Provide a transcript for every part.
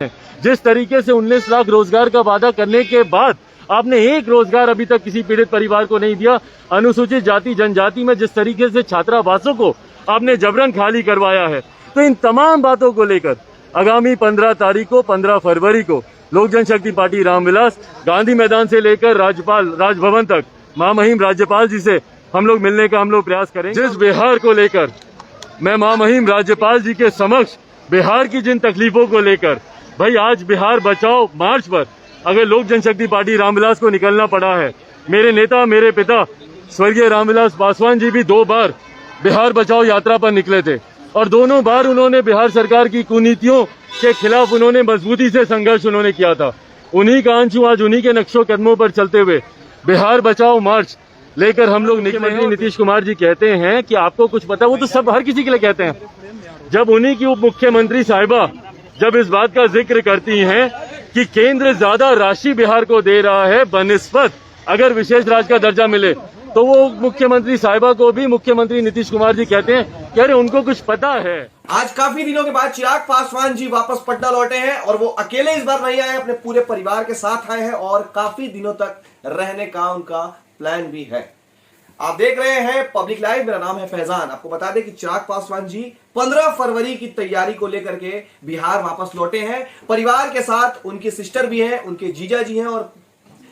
जिस तरीके से 19 लाख रोजगार का वादा करने के बाद आपने एक रोजगार अभी तक किसी पीड़ित परिवार को नहीं दिया। अनुसूचित जाति जनजाति में जिस तरीके से छात्रावासों को आपने जबरन खाली करवाया है, तो इन तमाम बातों को लेकर आगामी 15 तारीख को 15 फरवरी को लोक जनशक्ति पार्टी रामविलास गांधी मैदान से लेकर राजभवन तक महामहिम राज्यपाल जी से हम लोग मिलने का प्रयास करेंगे। जिस बिहार को लेकर मैं महामहिम राज्यपाल जी के समक्ष बिहार की जिन तकलीफों को लेकर भाई आज बिहार बचाओ मार्च पर अगर लोक जनशक्ति पार्टी रामविलास को निकलना पड़ा है, मेरे नेता मेरे पिता स्वर्गीय रामविलास पासवान जी भी 2 बार बिहार बचाओ यात्रा पर निकले थे और दोनों बार उन्होंने बिहार सरकार की कुनीतियों के खिलाफ उन्होंने मजबूती से संघर्ष उन्होंने किया था। उन्हीं का अंश आज उन्हीं के नक्शों कदमों पर चलते हुए बिहार बचाओ मार्च लेकर हम लोग निकले। नीतीश कुमार जी कहते हैं कि आपको कुछ पता, वो तो सब हर किसी के लिए कहते हैं। जब उन्हीं की उप मुख्यमंत्री साहिबा जब इस बात का जिक्र करती हैं कि केंद्र ज्यादा राशि बिहार को दे रहा है बनिस्बत अगर विशेष राज्य का दर्जा मिले, तो वो मुख्यमंत्री साहिबा को भी मुख्यमंत्री नीतीश कुमार जी कहते हैं कि अरे उनको कुछ पता है। आज काफी दिनों के बाद चिराग पासवान जी वापस पटना लौटे हैं और वो अकेले इस बार नहीं आए, अपने पूरे परिवार के साथ आए हैं और काफी दिनों तक रहने का उनका प्लान भी है। आप देख रहे हैं पब्लिक लाइव, मेरा नाम है फैजान। आपको बता दें कि चिराग पासवान जी 15 फरवरी की तैयारी को लेकर के बिहार वापस लौटे हैं। परिवार के साथ उनकी सिस्टर भी हैं, उनके जीजा जी हैं और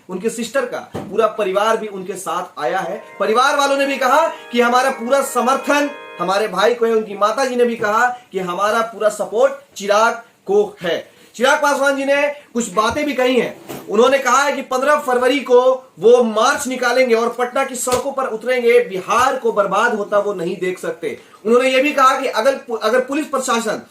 उनके सिस्टर का पूरा परिवार भी उनके साथ आया है। परिवार वालों ने भी कहा कि हमारा पूरा समर्थन हमारे भाई को है। उनकी माता जी ने भी कहा कि हमारा पूरा सपोर्ट चिराग को है। चिराग पासवान जी ने कुछ बातें भी कही हैं। उन्होंने कहा है कि 15 फरवरी को वो मार्च निकालेंगे और पटना की सड़कों पर उतरेंगे। बिहार को बर्बाद होता वो नहीं देख सकते। उन्होंने ये भी कहा कि अगर पुलिस प्रशासन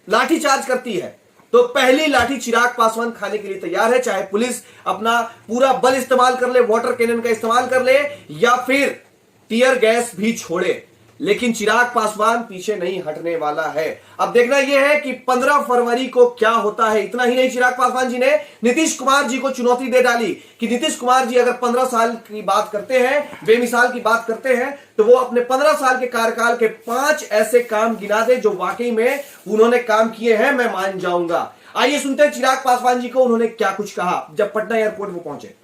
लाठीचार्ज करती है तो पहली लाठी चिराग पासवान खाने के लिए तैयार है, चाहे पुलिस अपना पूरा बल इस्तेमाल कर ले, वाटर कैनन का इस्तेमाल कर ले या फिर टीयर गैस भी छोड़े, लेकिन चिराग पासवान पीछे नहीं हटने वाला है। अब देखना यह है कि 15 फरवरी को क्या होता है। इतना ही नहीं, चिराग पासवान जी ने नीतीश कुमार जी को चुनौती दे डाली कि नीतीश कुमार जी अगर 15 साल की बात करते हैं, बेमिसाल की बात करते हैं, तो वो अपने 15 साल के कार्यकाल के 5 ऐसे काम गिना दे जो वाकई में उन्होंने काम किए हैं, मैं मान जाऊंगा। आइए सुनते हैं चिराग पासवान जी को उन्होंने क्या कुछ कहा जब पटना एयरपोर्ट वो पहुंचे।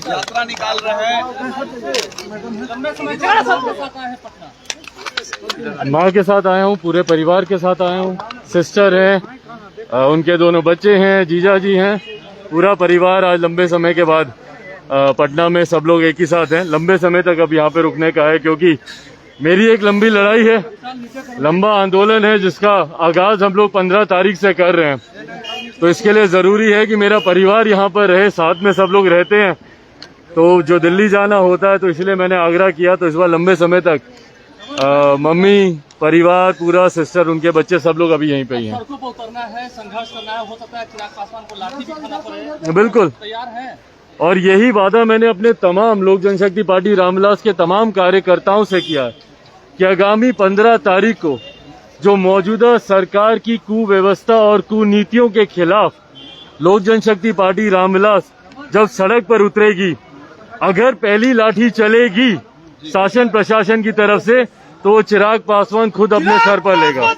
यात्रा निकाल रहे हैं, माँ के साथ आया हूँ, पूरे परिवार के साथ आया हूँ। सिस्टर है, उनके दोनों बच्चे हैं, जीजा जी हैं, पूरा परिवार आज लंबे समय के बाद पटना में सब लोग एक ही साथ हैं। लंबे समय तक अब यहाँ पे रुकने का है क्योंकि मेरी एक लंबी लड़ाई है, लंबा आंदोलन है जिसका आगाज हम लोग 15 तारीख से कर रहे हैं। तो इसके लिए जरूरी है कि मेरा परिवार यहाँ पर रहे, साथ में सब लोग रहते हैं। तो जो दिल्ली जाना होता है तो इसलिए मैंने आग्रह किया। तो इस बार लंबे समय तक मम्मी, परिवार पूरा, सिस्टर, उनके बच्चे सब लोग अभी यहीं पे ही हैं। सड़कों पर उतरना है, संघर्ष करना है, हो सकता है चिराग पासवान को लाठी भी खाना पड़े। बिल्कुल तैयार है और यही वादा मैंने अपने तमाम लोक जनशक्ति पार्टी रामविलास के तमाम कार्यकर्ताओं से किया है कि आगामी 15 तारीख को जो मौजूदा सरकार की कुव्यवस्था और कुनीतियों के खिलाफ लोक जनशक्ति पार्टी रामविलास जब सड़क पर उतरेगी, अगर पहली लाठी चलेगी शासन प्रशासन की तरफ से, तो वो चिराग पासवान खुद अपने सर पर लेगा।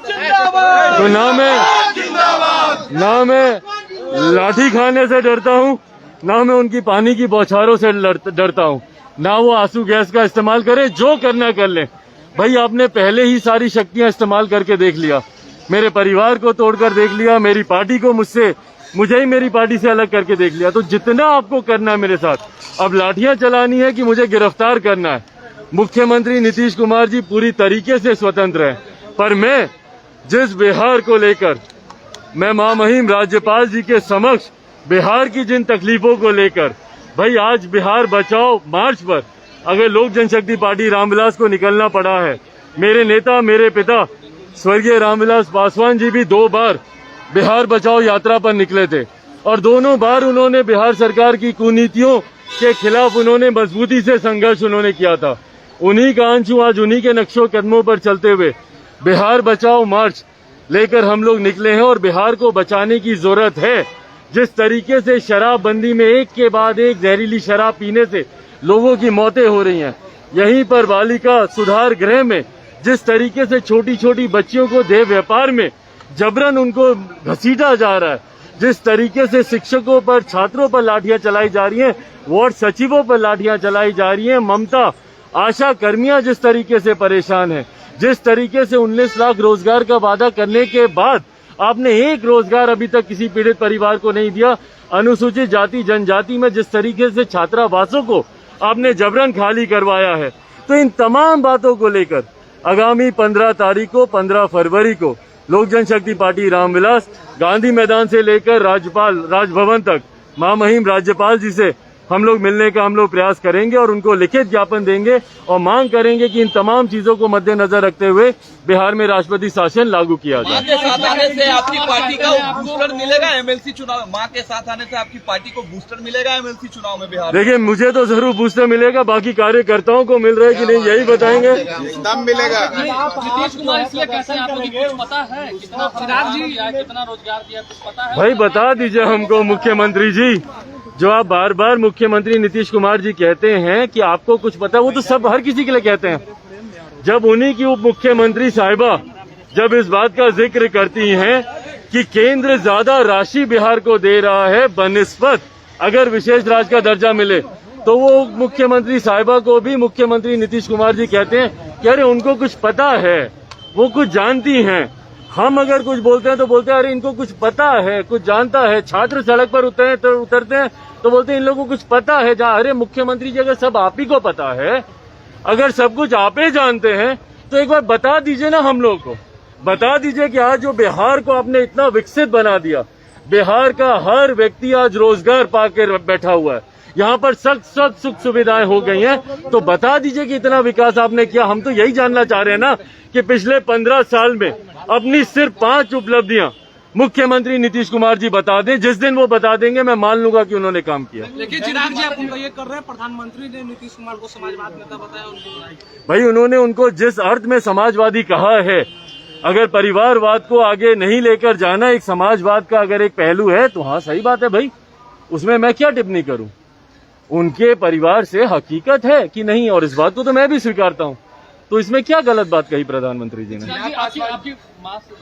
तो ना मैं लाठी खाने से डरता हूँ, ना मैं उनकी पानी की बौछारों से डरता हूँ, ना वो आंसू गैस का इस्तेमाल करे। जो करना कर ले भाई, आपने पहले ही सारी शक्तियां इस्तेमाल करके देख लिया, मेरे परिवार को तोड़कर देख लिया, मेरी पार्टी को मुझे ही मेरी पार्टी से अलग करके देख लिया। तो जितना आपको करना है मेरे साथ, अब लाठियां चलानी है कि मुझे गिरफ्तार करना है। मुख्यमंत्री नीतीश कुमार जी पूरी तरीके से स्वतंत्र है, पर मैं जिस बिहार को लेकर मैं महामहिम राज्यपाल जी के समक्ष बिहार की जिन तकलीफों को लेकर भाई आज बिहार बचाओ मार्च पर अगर लोक जनशक्ति पार्टी रामविलास को निकलना पड़ा है, मेरे नेता मेरे पिता स्वर्गीय रामविलास पासवान जी भी 2 बार बिहार बचाओ यात्रा पर निकले थे और दोनों बार उन्होंने बिहार सरकार की कुनीतियों के खिलाफ उन्होंने मजबूती से संघर्ष उन्होंने किया था। उन्हीं का अंश आज उन्हीं के नक्शों कदमों पर चलते हुए बिहार बचाओ मार्च लेकर हम लोग निकले हैं और बिहार को बचाने की जरूरत है। जिस तरीके से शराबबंदी में एक के बाद एक जहरीली शराब पीने से लोगों की मौतें हो रही हैं, यहीं पर बालिका सुधार गृह में जिस तरीके से छोटी छोटी बच्चियों को देह व्यापार में जबरन उनको घसीटा जा रहा है, जिस तरीके से शिक्षकों पर, छात्रों पर लाठियां चलाई जा रही हैं, वार्ड सचिवों पर लाठियां चलाई जा रही हैं, ममता आशा कर्मियां जिस तरीके से परेशान हैं, जिस तरीके से 19 लाख रोजगार का वादा करने के बाद आपने एक रोजगार अभी तक किसी पीड़ित परिवार को नहीं दिया, अनुसूचित जाति जनजाति में जिस तरीके से छात्रावासों को आपने जबरन खाली करवाया है, तो इन तमाम बातों को लेकर आगामी 15 तारीख को, 15 फरवरी को लोक जनशक्ति पार्टी रामविलास गांधी मैदान से लेकर राजभवन तक महामहिम राज्यपाल जी से हम लोग मिलने का प्रयास करेंगे और उनको लिखित ज्ञापन देंगे और मांग करेंगे कि इन तमाम चीजों को मद्देनजर रखते हुए बिहार में राष्ट्रपति शासन लागू किया जाए। मां के साथ आने से आपकी पार्टी को बूस्टर मिलेगा एमएलसी चुनाव। मां के साथ आने से आपकी पार्टी को बूस्टर मिलेगा एमएलसी चुनाव में बिहार। देखिए, मुझे तो जरूर बूस्टर मिलेगा, बाकी कार्यकर्ताओं को मिल रहा है कि नहीं यही बताएंगे। एकदम मिलेगा। नीतीश कुमार इसलिए कैसे आपको कुछ पता है कितना कितना रोजगार दिया, कुछ पता है? भाई बता दीजिए हमको मुख्यमंत्री जी, जो आप बार बार मुख्यमंत्री नीतीश कुमार जी कहते हैं कि आपको कुछ पता है, वो तो सब हर किसी के लिए कहते हैं। जब उन्हीं की उप मुख्यमंत्री साहिबा जब इस बात का जिक्र करती हैं कि केंद्र ज्यादा राशि बिहार को दे रहा है बनिस्बत अगर विशेष राज्य का दर्जा मिले, तो वो मुख्यमंत्री साहिबा को भी मुख्यमंत्री नीतीश कुमार जी कहते हैं कि अरे उनको कुछ पता है, वो कुछ जानती हैं। हम अगर कुछ बोलते हैं तो बोलते हैं अरे इनको कुछ पता है, कुछ जानता है। छात्र सड़क पर उतरते हैं तो बोलते हैं इन लोगों को कुछ पता है। जहाँ अरे मुख्यमंत्री जी, अगर सब आप ही को पता है, अगर सब कुछ आप ही जानते हैं, तो एक बार बता दीजिए ना हम लोग को। बता दीजिए कि आज जो बिहार को आपने इतना विकसित बना दिया, बिहार का हर व्यक्ति आज रोजगार पाकर बैठा हुआ है, यहाँ पर सब सुख सुविधाएं हो गई हैं, तो बता दीजिए कि इतना विकास आपने किया। हम तो यही जानना चाह रहे हैं ना कि पिछले 15 साल में अपनी सिर्फ 5 उपलब्धियां मुख्यमंत्री नीतीश कुमार जी बता दें। जिस दिन वो बता देंगे मैं मान लूंगा कि उन्होंने काम किया। लेकिन चिराग जी, आप उनको ये कर रहे हैं, प्रधानमंत्री ने नीतीश कुमार को समाजवाद नेता बताया, उनको भाई उन्होंने उनको जिस अर्थ में समाजवादी कहा है, अगर परिवारवाद को आगे नहीं लेकर जाना एक समाजवाद का अगर एक पहलू है, तो हाँ सही बात है भाई, उसमें मैं क्या टिप्पणी करूं। उनके परिवार से हकीकत है कि नहीं, और इस बात को तो मैं भी स्वीकारता हूं, तो इसमें क्या गलत बात कही प्रधानमंत्री जी ने। आपकी माँ से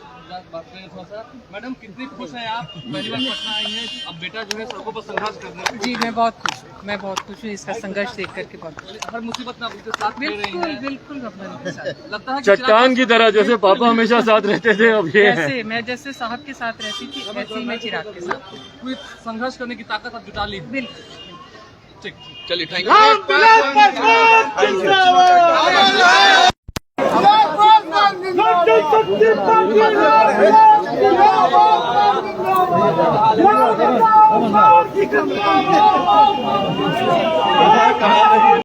बात करें थोड़ा सा। मैडम, कितनी खुश हैं आप? पहली बार पटना आई हैं, अब बेटा जो है सड़कों पर संघर्ष कर रहे हैं। जी मैं बहुत खुश हूँ, मैं बहुत खुश हूँ इसका संघर्ष देख करके। बहुत हर मुसीबत में आप उनके साथ दे रही हैं। बिल्कुल अपने साथ। लगता है कि चट्टान की तरह, जैसे पापा हमेशा साथ रहते थे, अब ये है। ऐसे मैं जैसे साहब के साथ रहती थी, ऐसे ही मैं चिराग के साथ। कोई संघर्ष करने की ताकत आप जुटा ली। बिल्कुल। ठीक, चलिए, थैंक यू।